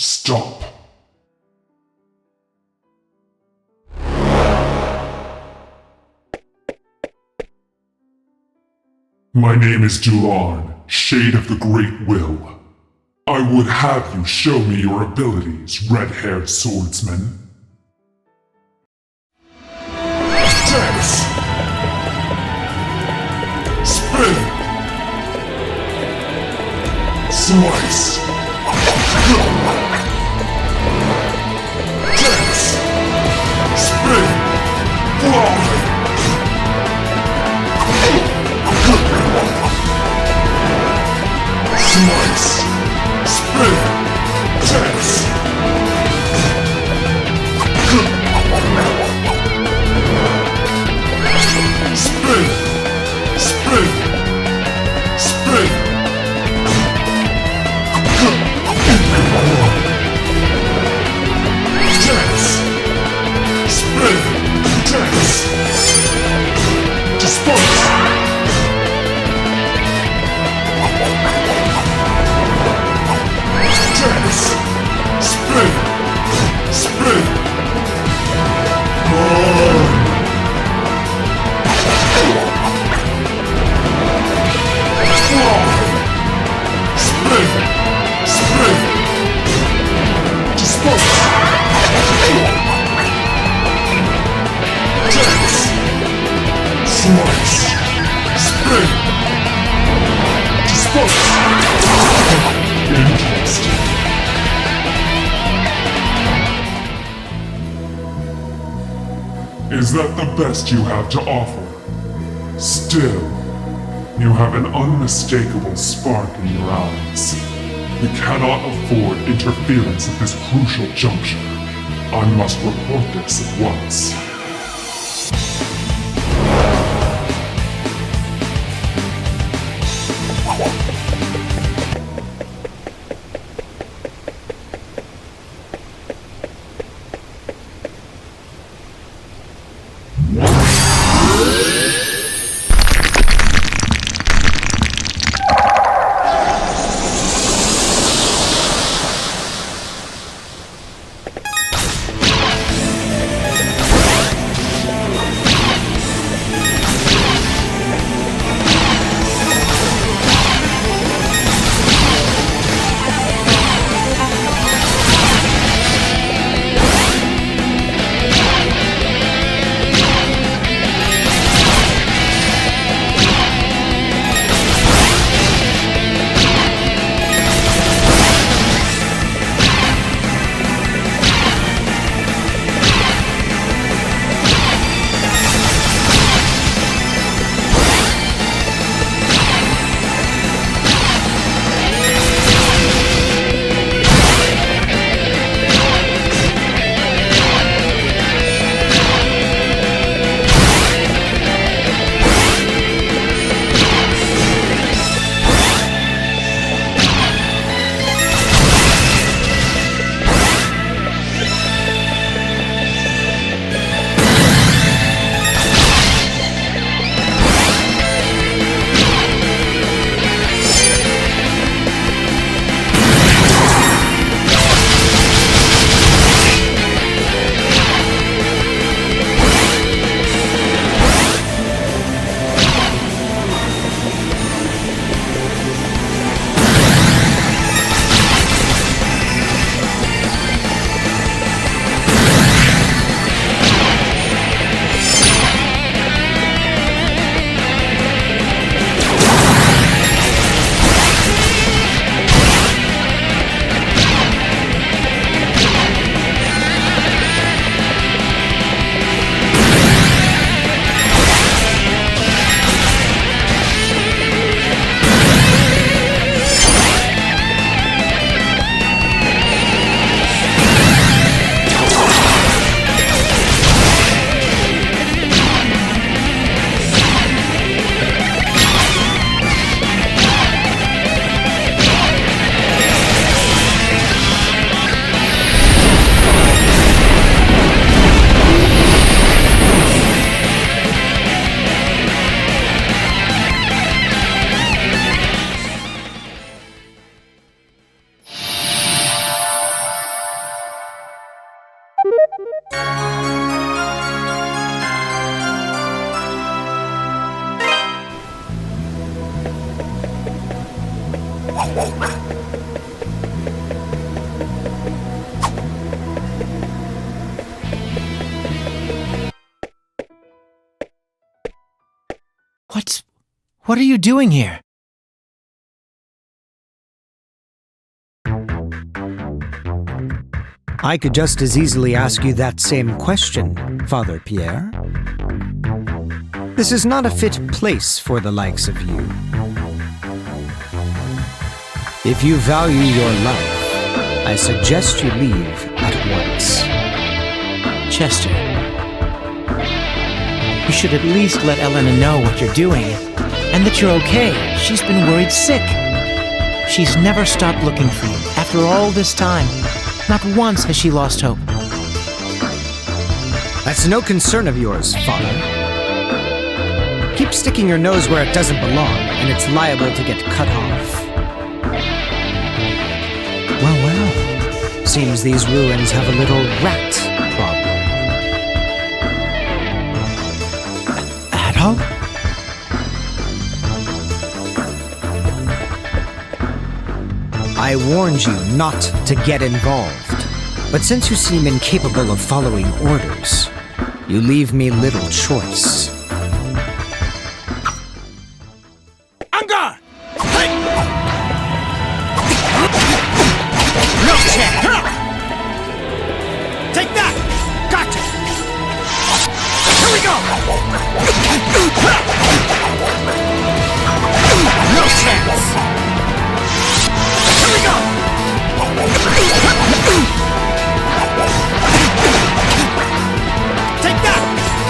Stop. My name is Dularn, Shade of the Great Will. I would have you show me your abilities, red-haired swordsman. Dance! Spin! Slice! Dance! Spin! Fly! Slice! Spin! Dance! Spin! Spin! Spin! Dance! Spin! Dance! Disperse! Dance! Spin! Spin! Burn! Fly! Spin! Spin! Disperse! Dance! Slice! Spin! Disperse! Interesting. Is that the best you have to offer? Still, you have an unmistakable spark in your eyes. We cannot afford interference at this crucial juncture. I must report this at once. What are you doing here? I could just as easily ask you that same question, Father Pierre. This is not a fit place for the likes of you. If you value your life, I suggest you leave at once. Chester, you should at least let Elena know what you're doing, and that you're okay. She's been worried sick. She's never stopped looking for you after all this time. Not once has she lost hope. That's no concern of yours, Father. Keep sticking your nose where it doesn't belong, and it's liable to get cut off. Well. Seems these ruins have a little rat problem. Adol? I warned you not to get involved, but since you seem incapable of following orders, you leave me little choice. On guard! No chance! Take that! Gotcha! Here we go! No chance! Here we go! Take that!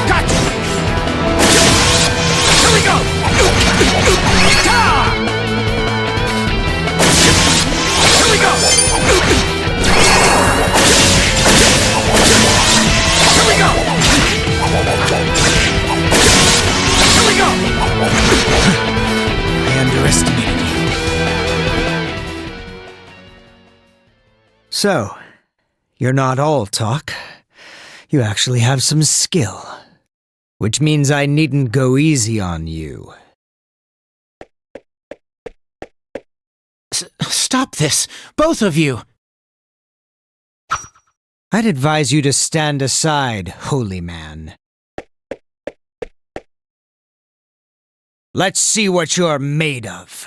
Gotcha! Here we go! Ta! Here we go! Here we go! Here we go! I underestimated you. So, you're not all talk. You actually have some skill. Which means I needn't go easy on you. Stop this, both of you! I'd advise you to stand aside, holy man. Let's see what you're made of.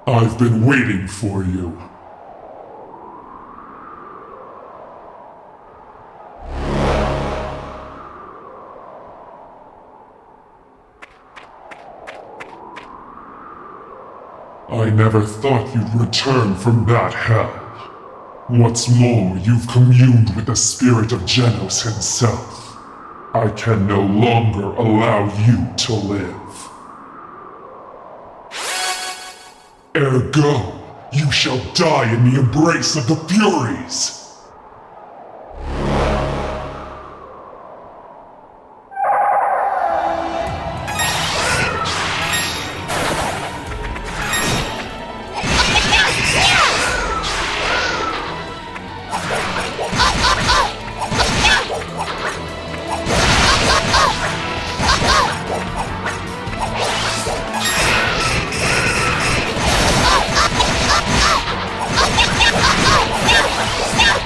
I've been waiting for you. I never thought you'd return from that hell. What's more, you've communed with the spirit of Genos himself. I can no longer allow you to live. Ergo, you shall die in the embrace of the Furies! Yeah!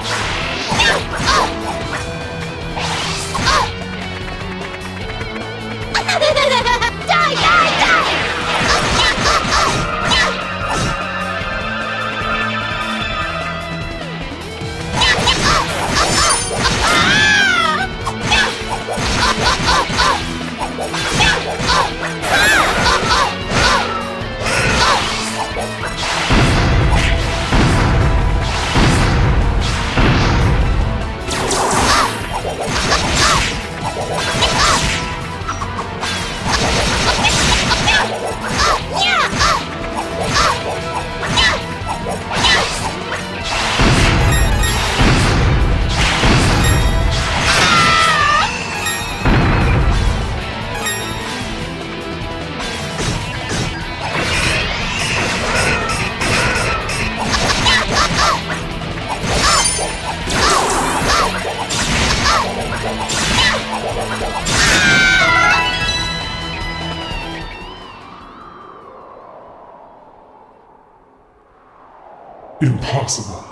Impossible.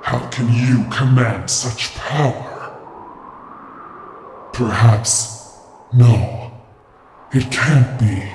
How can you command such power? Perhaps. No. It can't be.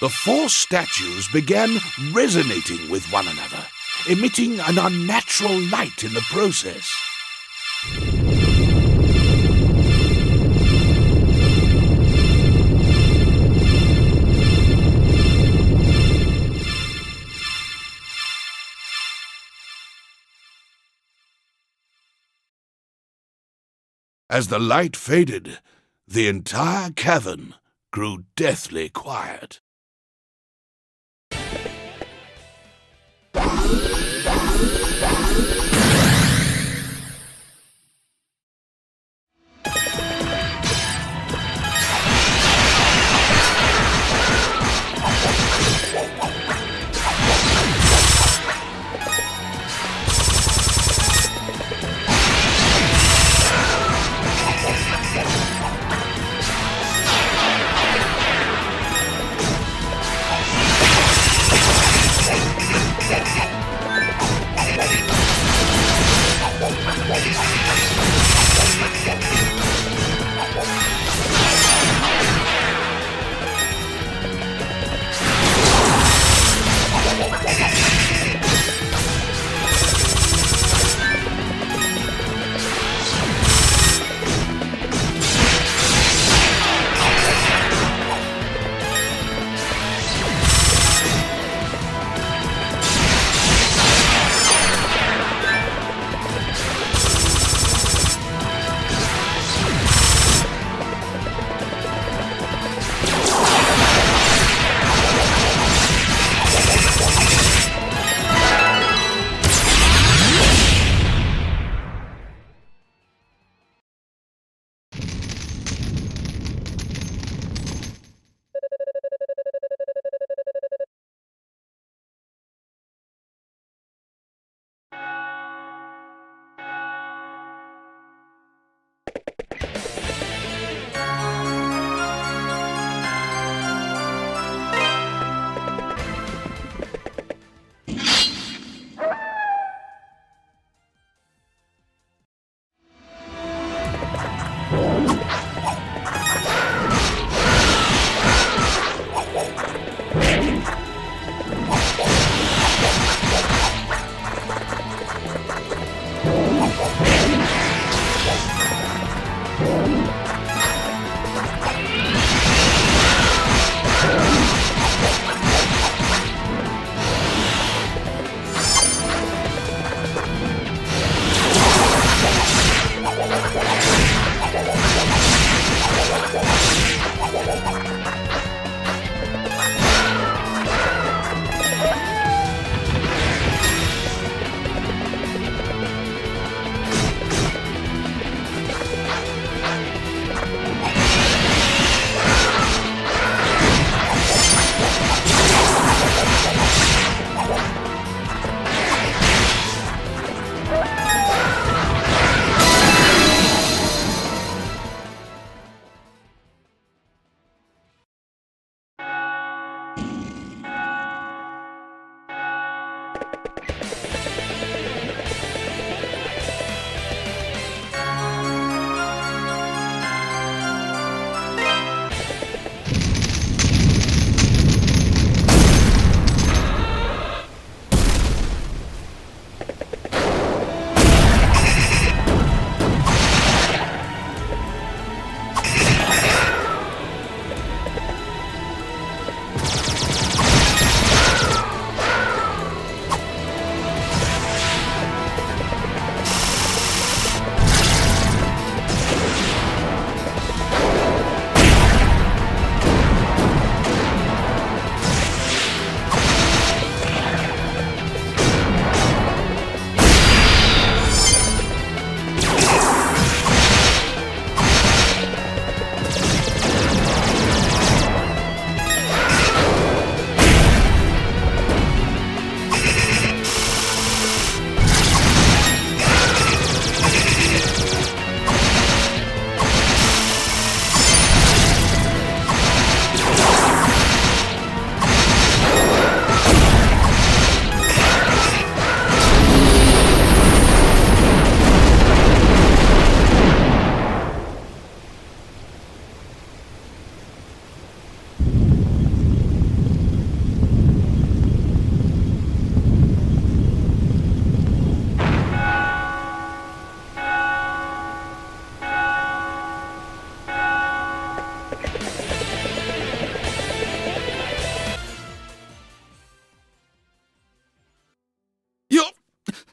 The four statues began resonating with one another, emitting an unnatural light in the process. As the light faded, the entire cavern grew deathly quiet.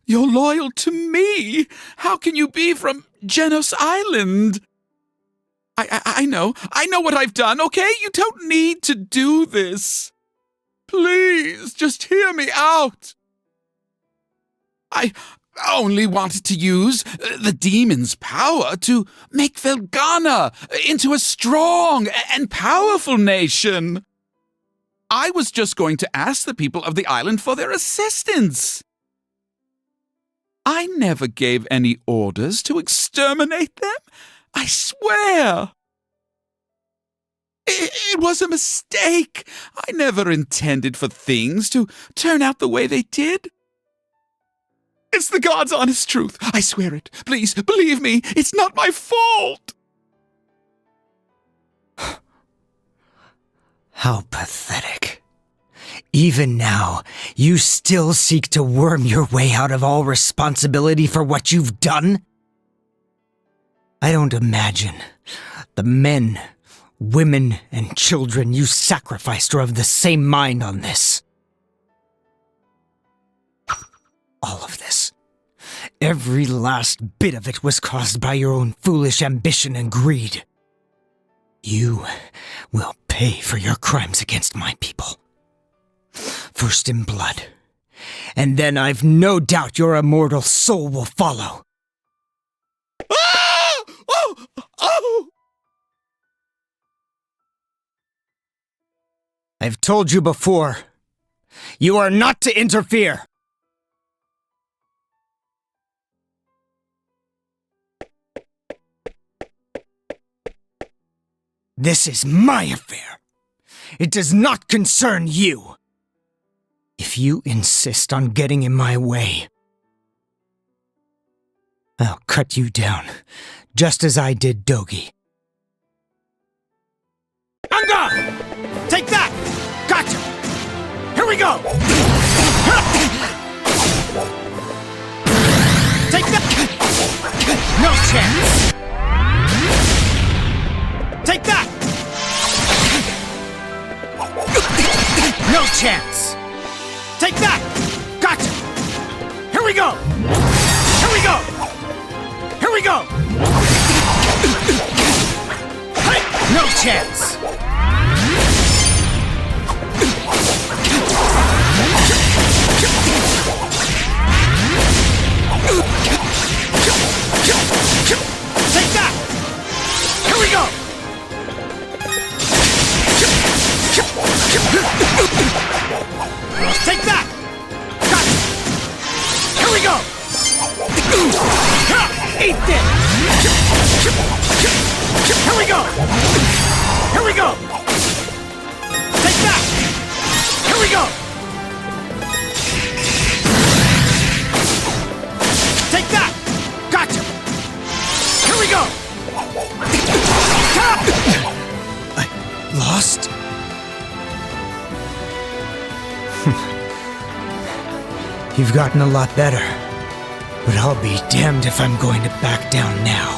You're loyal to me. How can you be from Genos Island? I know what I've done, okay? You don't need to do this. Please, just hear me out. I only wanted to use the demon's power to make Felghana into a strong and powerful nation. I was just going to ask the people of the island for their assistance. I never gave any orders to exterminate them. I swear. It was a mistake. I never intended for things to turn out the way they did. It's the God's honest truth. I swear it. Please, believe me. It's not my fault. How pathetic. Even now, you still seek to worm your way out of all responsibility for what you've done? I don't imagine the men, women, and children you sacrificed are of the same mind on this. All of this. Every last bit of it was caused by your own foolish ambition and greed. You will pay for your crimes against my people. First in blood, and then I've no doubt your immortal soul will follow. Ah! Oh! I've told you before, you are not to interfere. This is my affair. It does not concern you. If you insist on getting in my way, I'll cut you down, just as I did Dogi. Anga! Take that! Gotcha! Here we go! Take that! No chance! Take that! No chance! Take that! Gotcha! Here we go! Here we go! Here we go! Hey! No chance! Take that! Here we go! Take that! Gotcha! Here we go! Eat this! Here we go! Here we go! Take that! Here we go! Take that! Gotcha! Here we go! I lost? You've gotten a lot better, but I'll be damned if I'm going to back down now.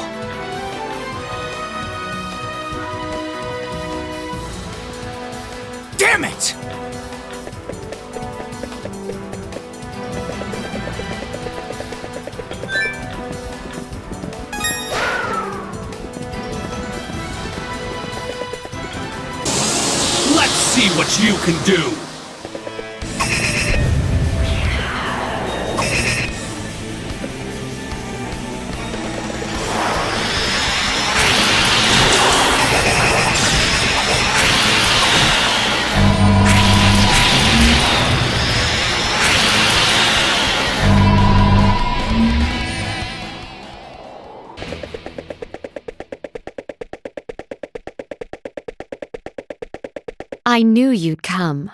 Damn it! Let's see what you can do. I knew you'd come.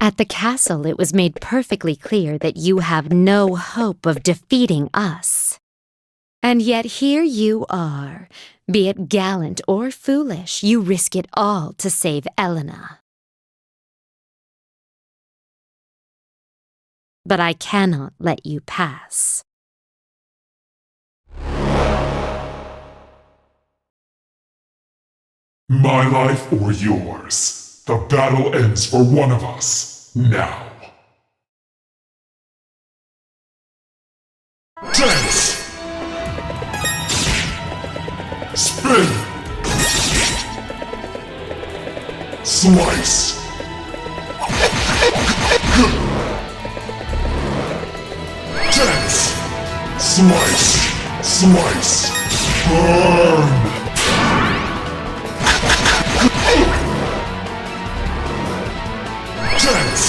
At the castle, it was made perfectly clear that you have no hope of defeating us. And yet here you are. Be it gallant or foolish, you risk it all to save Elena. But I cannot let you pass. My life or yours? The battle ends for one of us, now. Dance! Spin! Slice! Dance! Slice! Slice! Burn! Dance!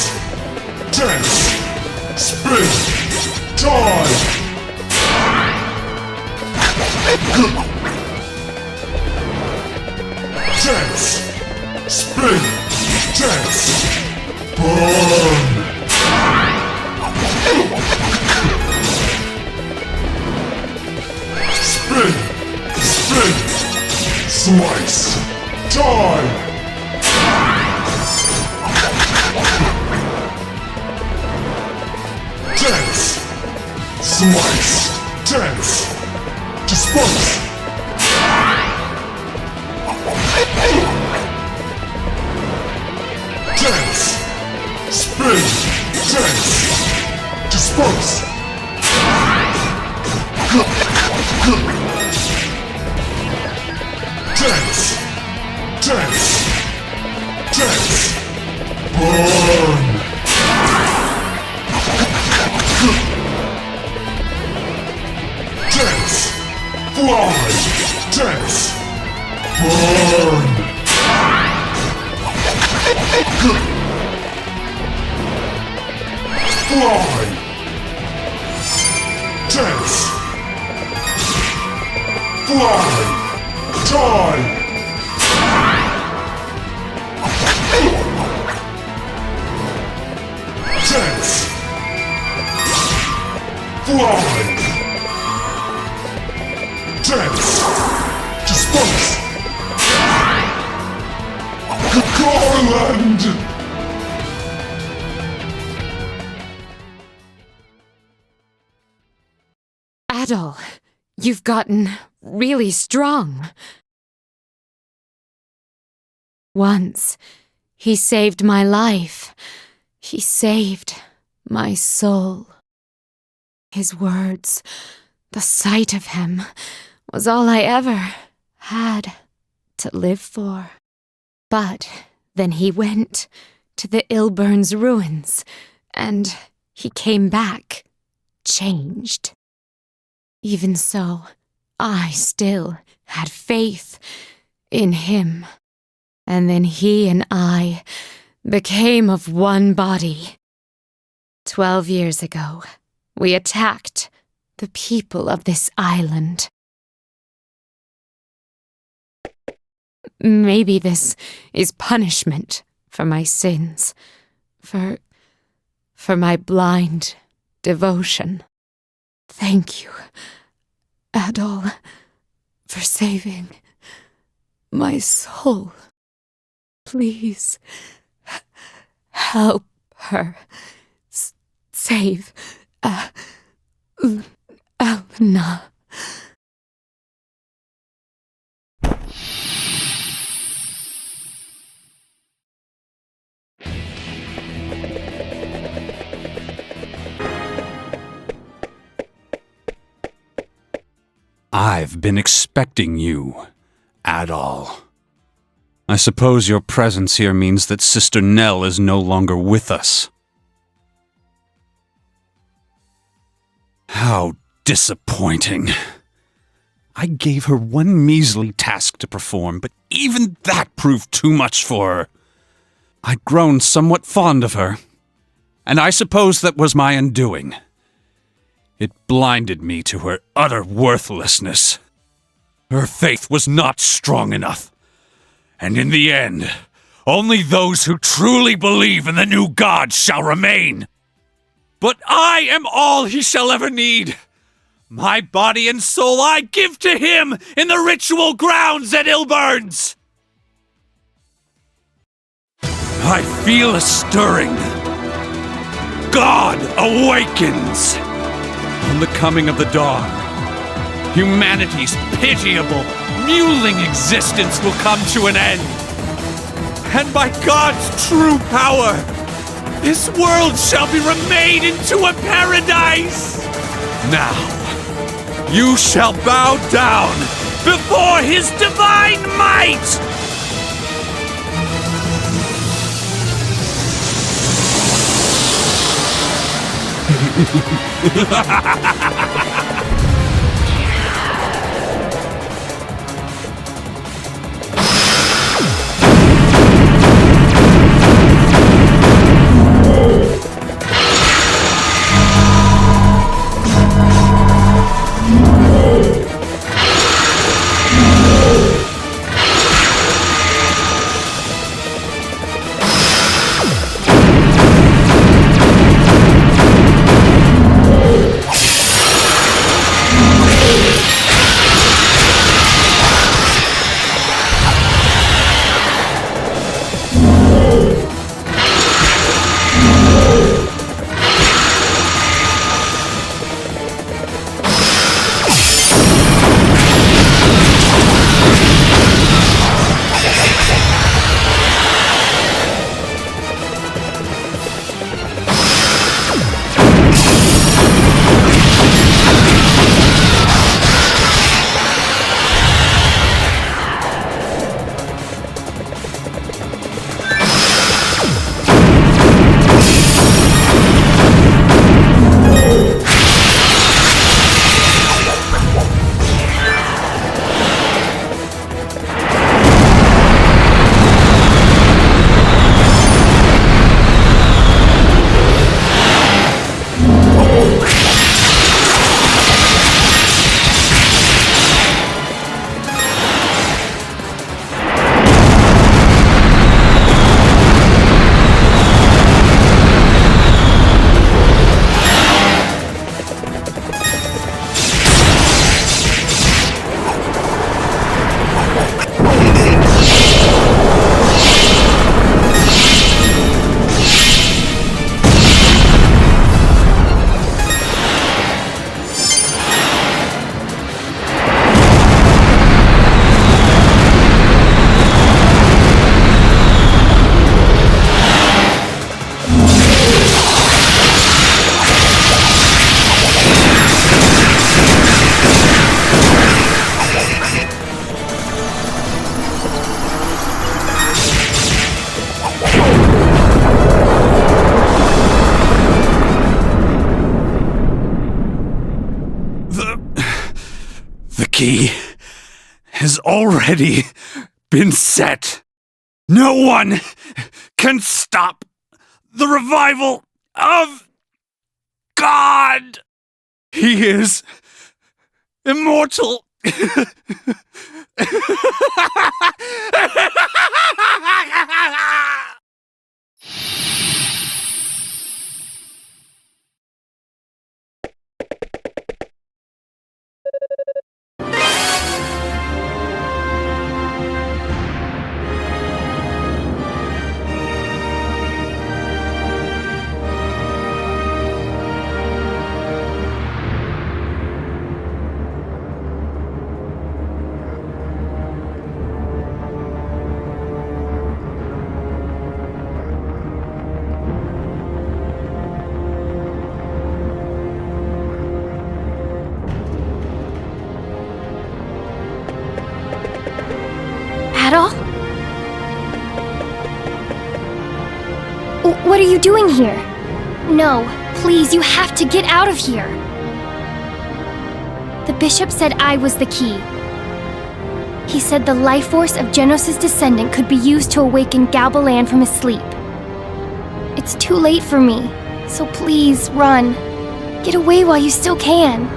Dance! Spin! Die! Dance! Spin! Dance! Burn! Spin! Spin! Slice! Die! Dance! Slice! Dance! Disperse! Dance! Spin! Dance! Disperse! Dance! Dance! Dance! Burn! Dance! Fly! Dance! Burn! Fly! Dance! Fly! Die! Dance! Fly! Dance! Disperse! Garland! Adol, you've gotten really strong. Once, he saved my life. He saved my soul. His words, the sight of him, was all I ever had to live for. But then he went to the Ilburn's ruins, and he came back, changed. Even so, I still had faith in him. And then he and I became of one body. 12 years ago, we attacked the people of this island. Maybe this is punishment for my sins, for my blind devotion. Thank you, Adol, for saving my soul. Please, help her save Elena. I've been expecting you, Adol. I suppose your presence here means that Sister Nell is no longer with us. How disappointing. I gave her one measly task to perform, but even that proved too much for her. I'd grown somewhat fond of her, and I suppose that was my undoing. It blinded me to her utter worthlessness. Her faith was not strong enough. And in the end, only those who truly believe in the new God shall remain. But I am all he shall ever need. My body and soul I give to him in the ritual grounds at Ilburn's. I feel a stirring. God awakens. On the coming of the dawn, humanity's pitiable, mewling existence will come to an end. and by God's true power, this world shall be remade into a paradise! Now, you shall bow down before his divine might! The key has already been set. No one can stop the revival of God. He is immortal. Adol? What are you doing here? No, please, you have to get out of here. The bishop said I was the key. He said the life force of Genos' descendant could be used to awaken Galbalan from his sleep. It's too late for me, so please, run. Get away while you still can.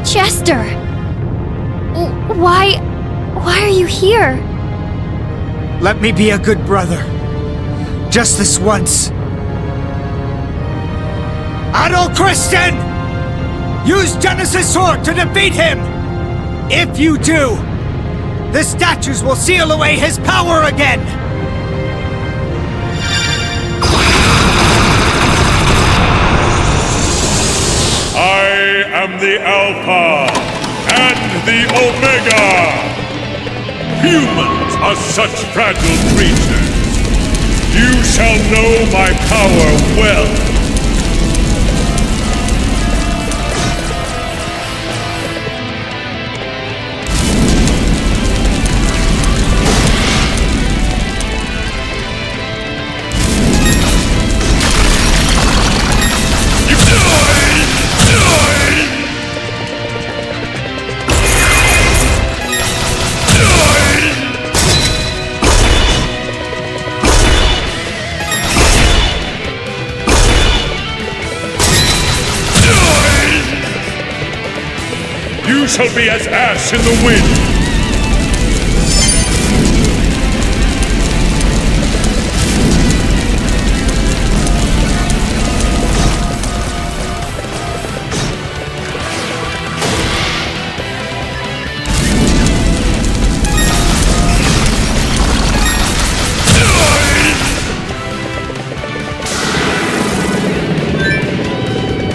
Chester! Why are you here? Let me be a good brother. Just this once. Adol Christian! Use Genesis' sword to defeat him! If you do, the statues will seal away his power again! I am the Alpha and the Omega! Humans are such fragile creatures. You shall know my power well. You shall be as ash in the wind!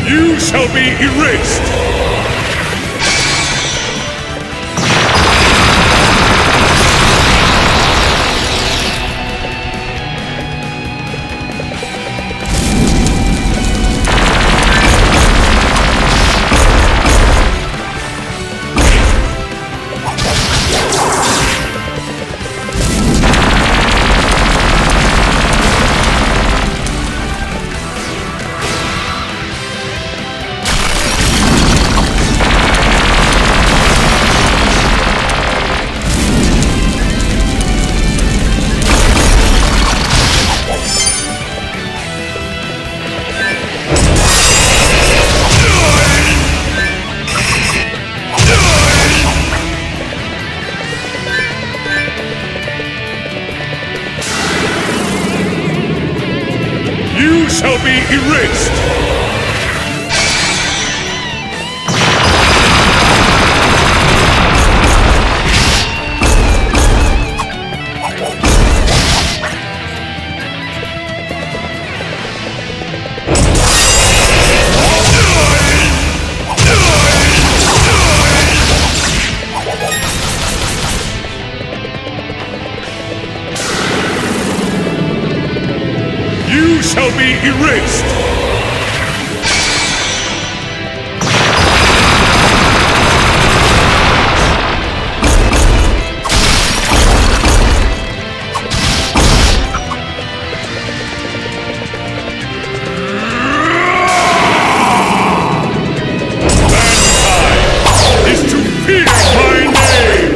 You shall be erased! You shall be erased! You shall be erased! Mankind is to fear my name!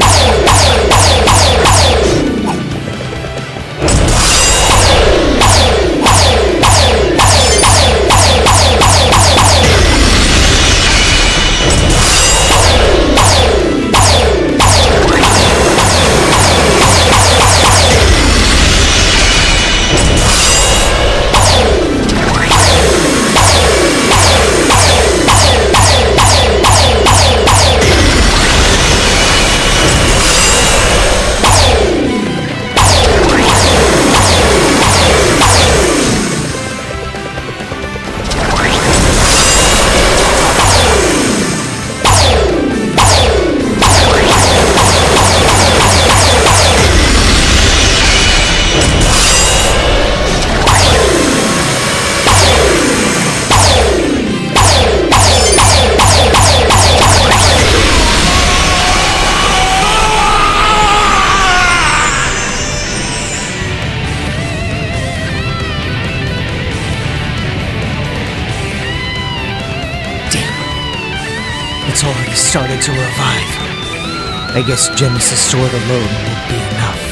It's already started to revive. I guess Genesis' sword alone would be enough.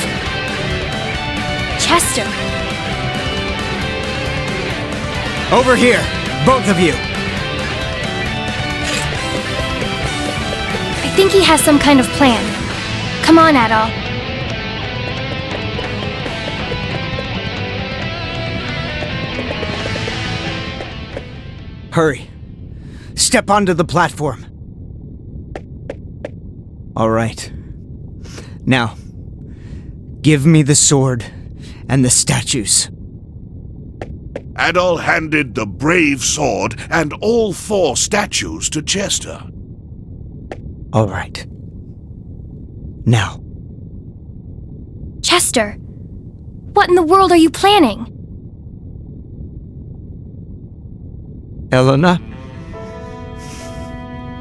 Chester, Over here, both of you! I think he has some kind of plan. Come on, Adol. Hurry. Step onto the platform. All right. Now, give me the sword and the statues. Adol handed the brave sword and all 4 statues to Chester. All right. Now, Chester, what in the world are you planning? Elena,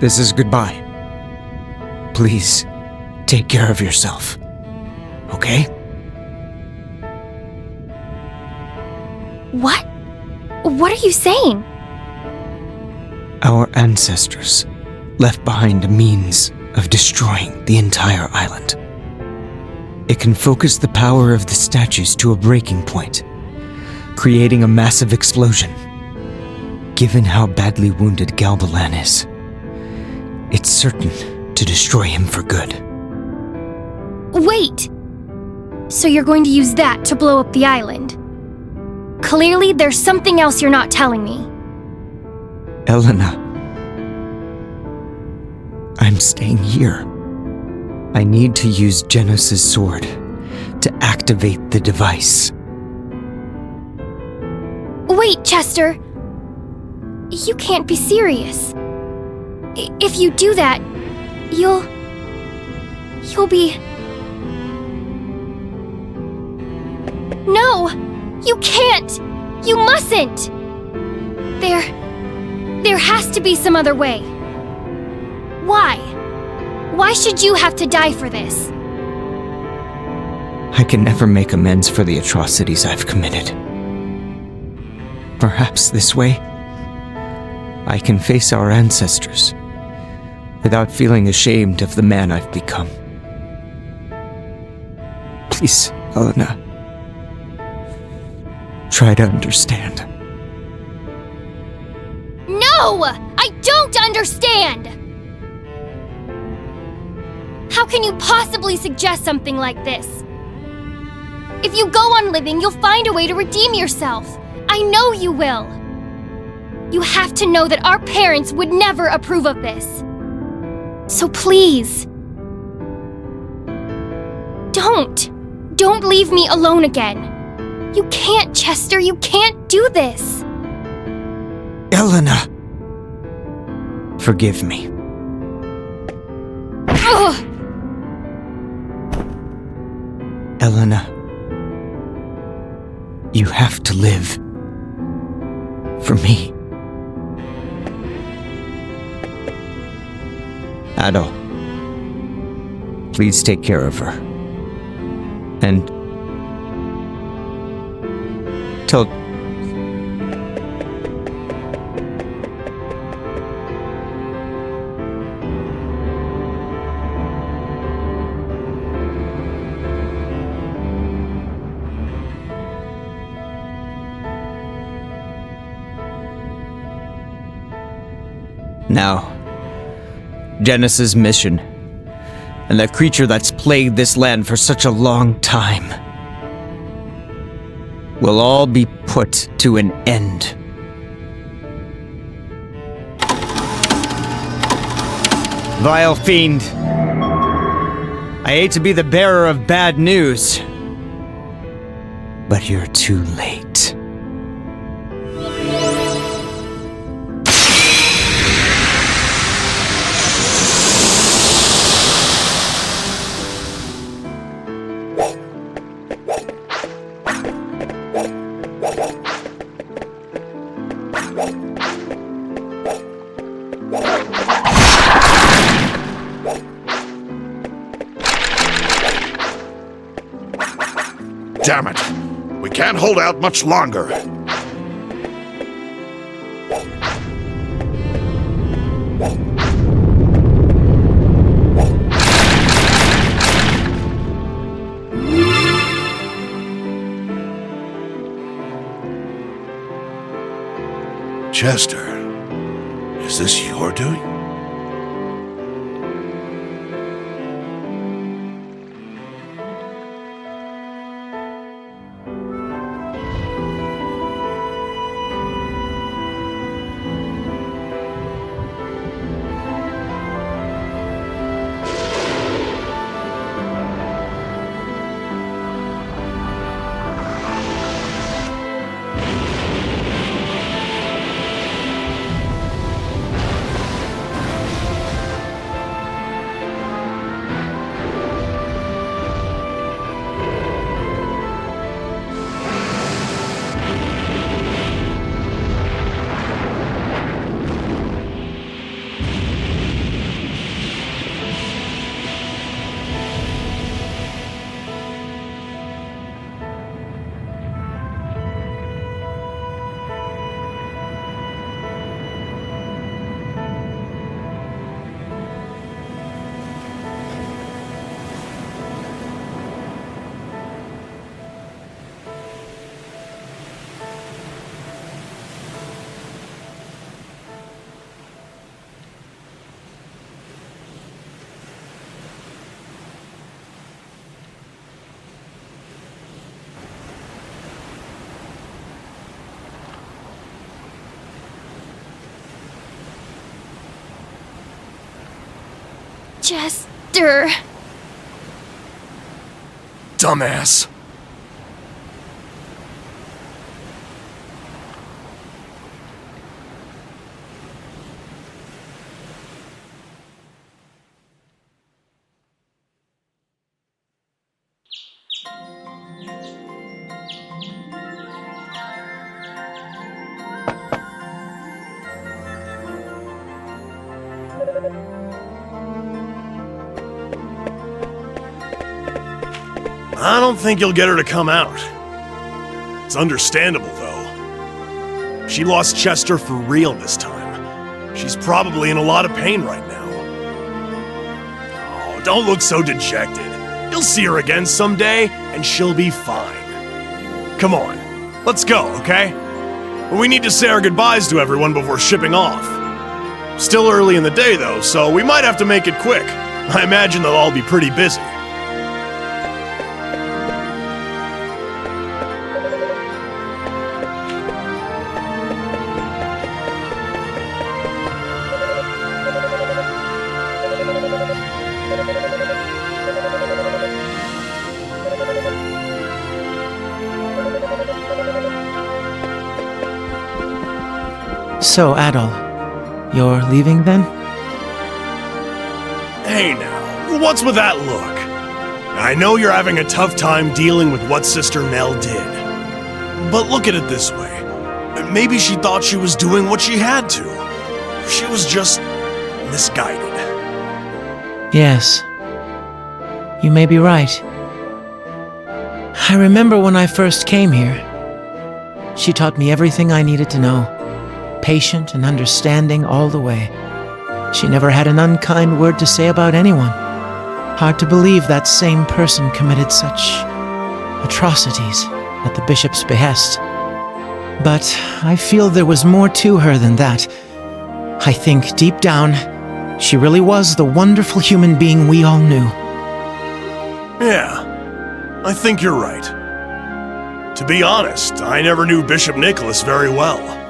this is goodbye. Please, take care of yourself. Okay? What? What are you saying? Our ancestors left behind a means of destroying the entire island. It can focus the power of the statues to a breaking point, creating a massive explosion. Given how badly wounded Galbalan is, it's certain to destroy him for good. Wait! So you're going to use that to blow up the island? Clearly, there's something else you're not telling me. Elena, I'm staying here. I need to use Genos' sword to activate the device. Wait, Chester! You can't be serious. If you do that, you'll be... No! You can't! You mustn't! There has to be some other way. Why? Why should you have to die for this? I can never make amends for the atrocities I've committed. Perhaps this way, I can face our ancestors without feeling ashamed of the man I've become. Please, Elena, try to understand. No! I don't understand! How can you possibly suggest something like this? If you go on living, you'll find a way to redeem yourself. I know you will. You have to know that our parents would never approve of this. So please, don't leave me alone again. You can't, Chester, you can't do this. Elena! Forgive me. Ugh! Elena, you have to live. For me. Adol, please take care of her. And tell... Now, Genesis' mission, and the creature that's plagued this land for such a long time, will all be put to an end. Vile fiend, I hate to be the bearer of bad news, but you're too late. Damn it! We can't hold out much longer. Chester, is this your doing? Chester. Dumbass. I don't think you'll get her to come out. It's understandable, though. She lost Chester for real this time. She's probably in a lot of pain right now. Oh, don't look so dejected. You'll see her again someday, and she'll be fine. Come on, let's go, okay? We need to say our goodbyes to everyone before shipping off. Still early in the day, though, so we might have to make it quick. I imagine they'll all be pretty busy. So, Adol, you're leaving then? Hey now, what's with that look? I know you're having a tough time dealing with what Sister Nell did. But look at it this way. Maybe she thought she was doing what she had to. She was just misguided. Yes. You may be right. I remember when I first came here. She taught me everything I needed to know. Patient and understanding all the way. She never had an unkind word to say about anyone. Hard to believe that same person committed such atrocities at the bishop's behest. But I feel there was more to her than that. I think deep down, she really was the wonderful human being we all knew. Yeah, I think you're right. To be honest, I never knew Bishop Nicholas very well.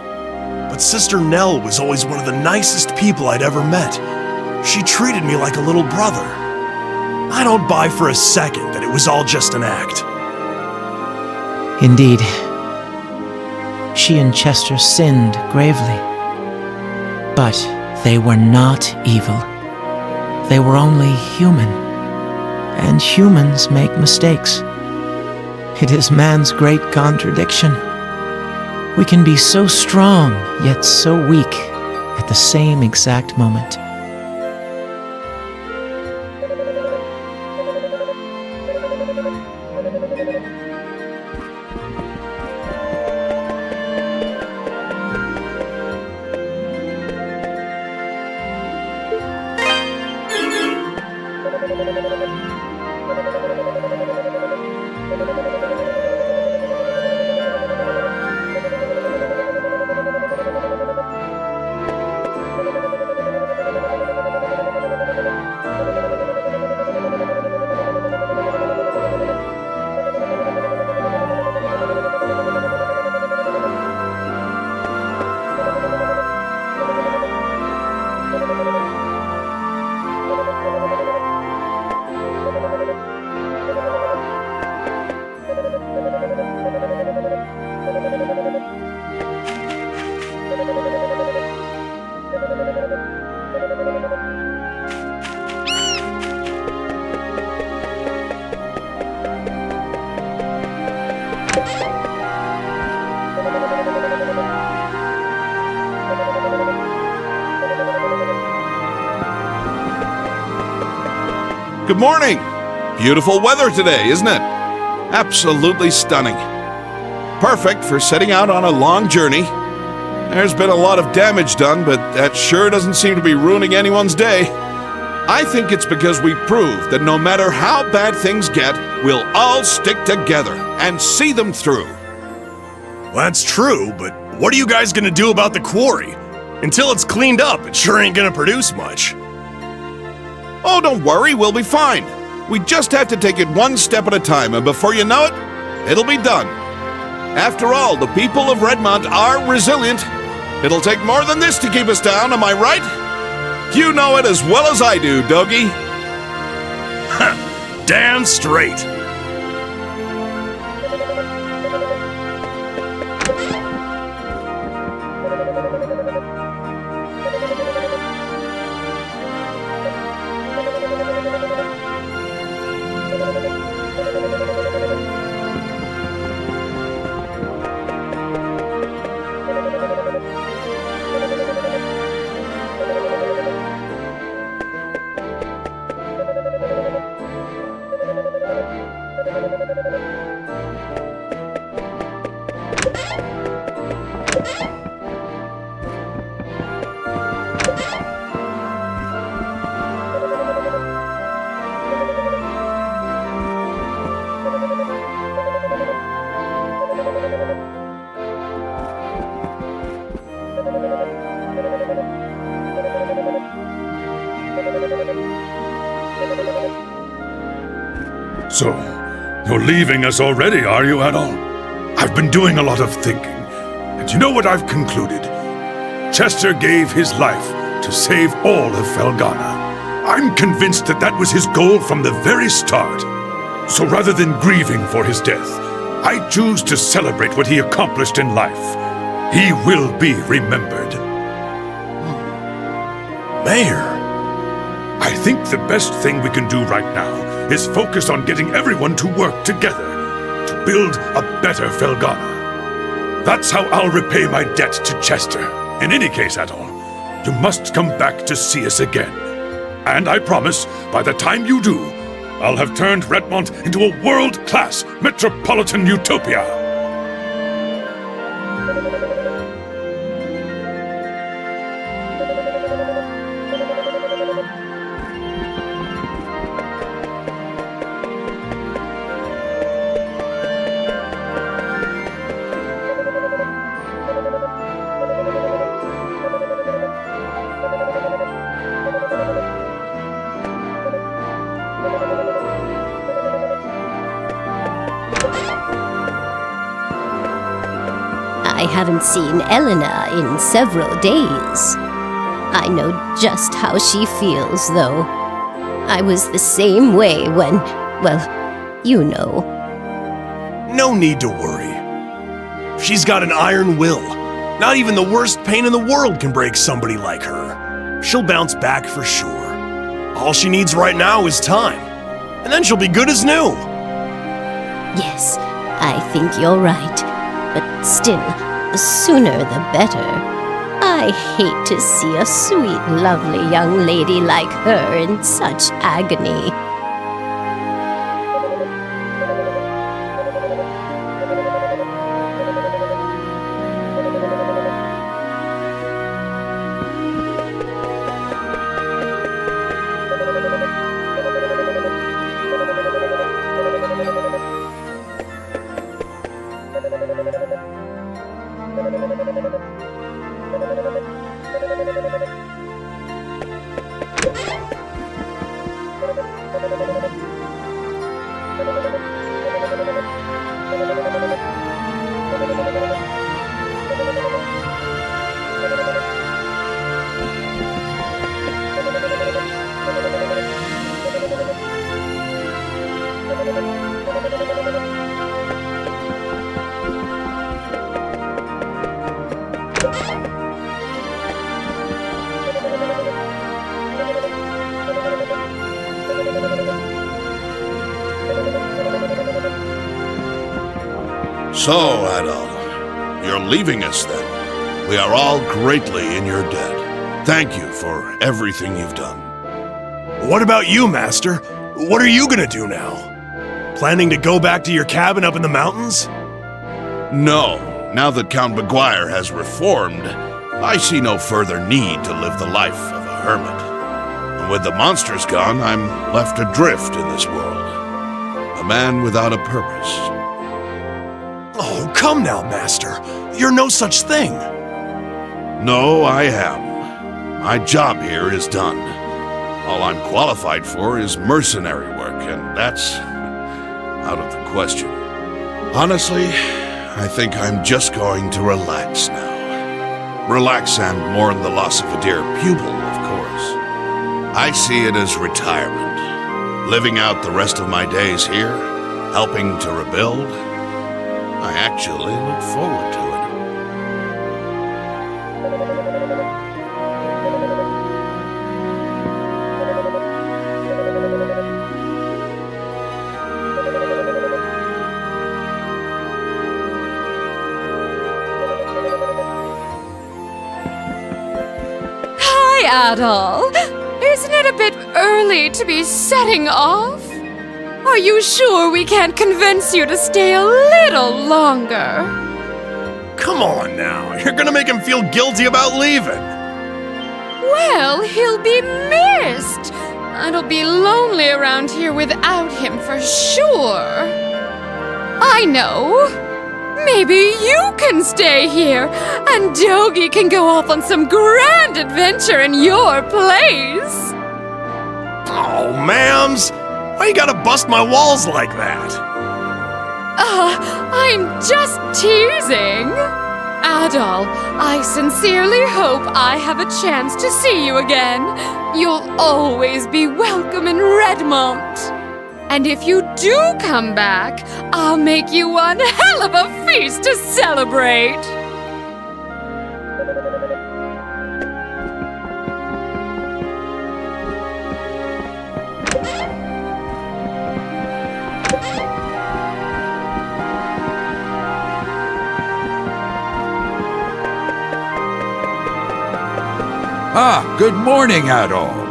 But Sister Nell was always one of the nicest people I'd ever met. She treated me like a little brother. I don't buy for a second that it was all just an act. Indeed. She and Chester sinned gravely. But they were not evil. They were only human. And humans make mistakes. It is man's great contradiction. We can be so strong, yet so weak at the same exact moment. Good morning! Beautiful weather today, isn't it? Absolutely stunning. Perfect for setting out on a long journey. There's been a lot of damage done, but that sure doesn't seem to be ruining anyone's day. I think it's because we proved that no matter how bad things get, we'll all stick together and see them through. Well, that's true, but what are you guys gonna do about the quarry? Until it's cleaned up, it sure ain't gonna produce much. Oh, don't worry, we'll be fine. We just have to take it one step at a time, and before you know it, it'll be done. After all, the people of Redmont are resilient. It'll take more than this to keep us down, am I right? You know it as well as I do, Doggy. Damn straight. So, you're leaving us already, are you, Adol? I've been doing a lot of thinking, and you know what I've concluded? Chester gave his life to save all of Felghana. I'm convinced that that was his goal from the very start. So rather than grieving for his death, I choose to celebrate what he accomplished in life. He will be remembered. Mayor. I think the best thing we can do right now is focus on getting everyone to work together to build a better Felghana. That's how I'll repay my debt to Chester. In any case, Adol, you must come back to see us again. And I promise, by the time you do, I'll have turned Redmont into a world-class metropolitan utopia. I haven't seen Elena in several days. I know just how she feels, though. I was the same way when, well, you know. No need to worry. She's got an iron will. Not even the worst pain in the world can break somebody like her. She'll bounce back for sure. All she needs right now is time. And then she'll be good as new. Yes, I think you're right. But still, the sooner the better. I hate to see a sweet, lovely young lady like her in such agony. So, Adol, you're leaving us then. We are all greatly in your debt. Thank you for everything you've done. What about you, Master? What are you gonna do now? Planning to go back to your cabin up in the mountains? No, now that Count Maguire has reformed, I see no further need to live the life of a hermit. And with the monsters gone, I'm left adrift in this world. A man without a purpose. Oh, come now, Master. You're no such thing. No, I am. My job here is done. All I'm qualified for is mercenary work, and that's out of the question. Honestly, I think I'm just going to relax now. Relax and mourn the loss of a dear pupil, of course. I see it as retirement. Living out the rest of my days here, helping to rebuild. I actually look forward to it. Adol, isn't it a bit early to be setting off? Are you sure we can't convince you to stay a little longer? Come on now, you're gonna make him feel guilty about leaving. Well, he'll be missed. It'll be lonely around here without him for sure. I know. Maybe you can stay here, and Dogi can go off on some grand adventure in your place. Oh, ma'ams, why you gotta bust my walls like that? I'm just teasing. Adol, I sincerely hope I have a chance to see you again. You'll always be welcome in Redmont. And if you do come back, I'll make you one hell of a feast to celebrate! Ah, good morning, Adol.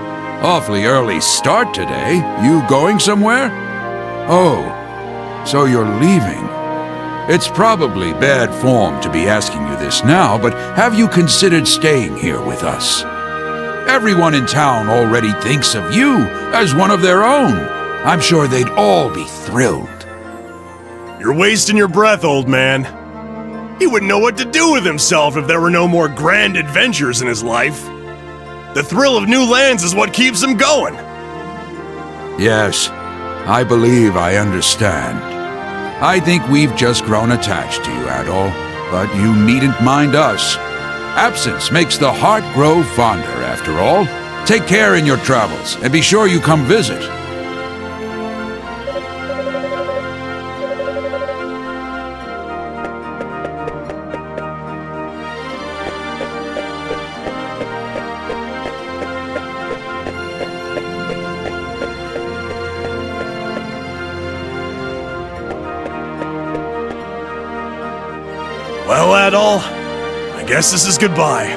Awfully early start today. You going somewhere? Oh, so you're leaving. It's probably bad form to be asking you this now, but have you considered staying here with us? Everyone in town already thinks of you as one of their own. I'm sure they'd all be thrilled. You're wasting your breath, old man. He wouldn't know what to do with himself if there were no more grand adventures in his life. The thrill of new lands is what keeps him going. Yes, I believe I understand. I think we've just grown attached to you, Adol, but you needn't mind us. Absence makes the heart grow fonder, after all. Take care in your travels, and be sure you come visit. Well, Adol, I guess this is goodbye.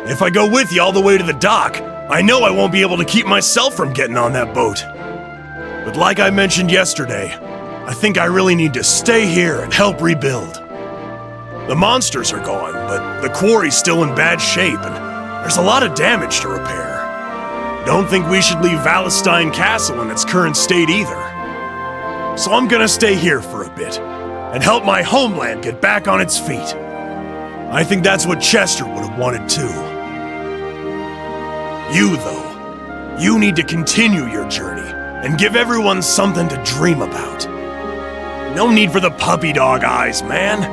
If I go with you all the way to the dock, I know I won't be able to keep myself from getting on that boat. But like I mentioned yesterday, I think I really need to stay here and help rebuild. The monsters are gone, but the quarry's still in bad shape, and there's a lot of damage to repair. Don't think we should leave Valestein Castle in its current state either. So I'm gonna stay here for a bit, and help my homeland get back on its feet. I think that's what Chester would have wanted too. You, though, you need to continue your journey and give everyone something to dream about. No need for the puppy dog eyes, man.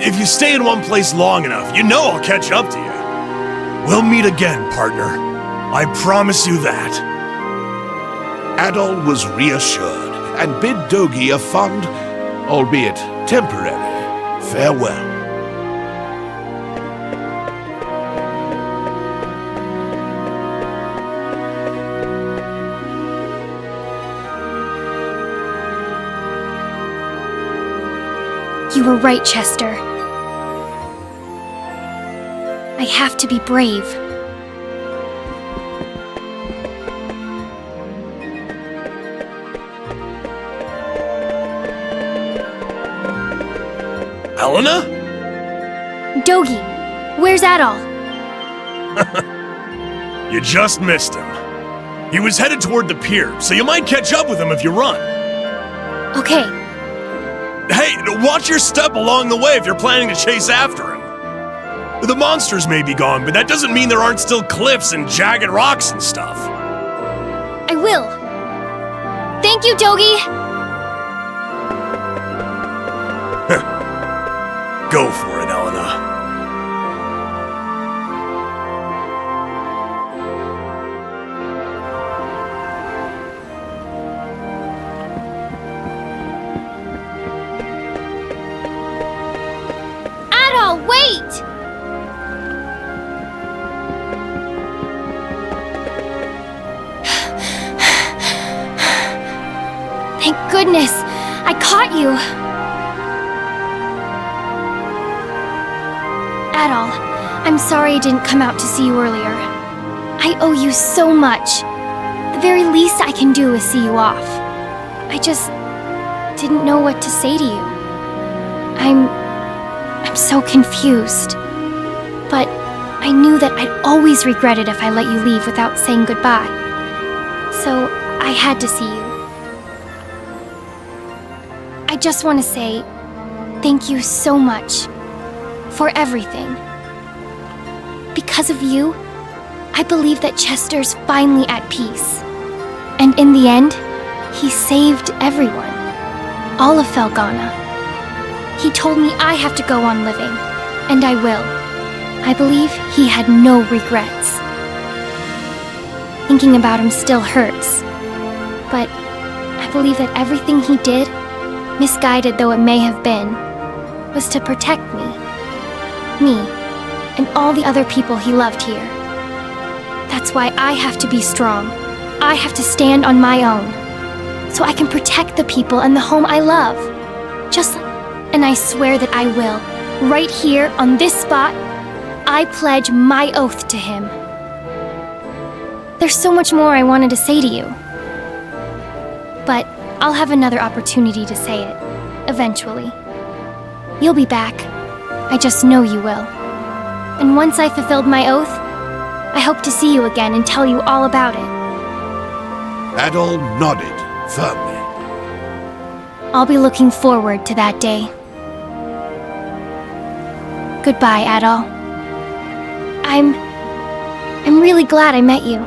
If you stay in one place long enough, you know I'll catch up to you. We'll meet again, partner. I promise you that. Adol was reassured and bid Dogi a fond, albeit temporary, farewell. You were right, Chester. I have to be brave. Elena? Dogi, where's Adol? You just missed him. He was headed toward the pier, so you might catch up with him if you run. Okay. Hey, watch your step along the way if you're planning to chase after him. The monsters may be gone, but that doesn't mean there aren't still cliffs and jagged rocks and stuff. I will. Thank you, Dogi. Go for it, Elena. Adol, wait! Thank goodness, I caught you. Adol, I'm sorry I didn't come out to see you earlier. I owe you so much. The very least I can do is see you off. I just didn't know what to say to you. I'm so confused. But I knew that I'd always regret it if I let you leave without saying goodbye. So I had to see you. I just want to say thank you so much for everything. Because of you, I believe that Chester's finally at peace. And in the end, he saved everyone. All of Felghana. He told me I have to go on living, and I will. I believe he had no regrets. Thinking about him still hurts. But I believe that everything he did, misguided though it may have been, was to protect me, and all the other people he loved here. That's why I have to be strong. I have to stand on my own, so I can protect the people and the home I love. And I swear that I will. Right here, on this spot, I pledge my oath to him. There's so much more I wanted to say to you. But I'll have another opportunity to say it, eventually. You'll be back. I just know you will. And once I fulfilled my oath, I hope to see you again and tell you all about it. Adol nodded firmly. I'll be looking forward to that day. Goodbye, Adol. I'm really glad I met you.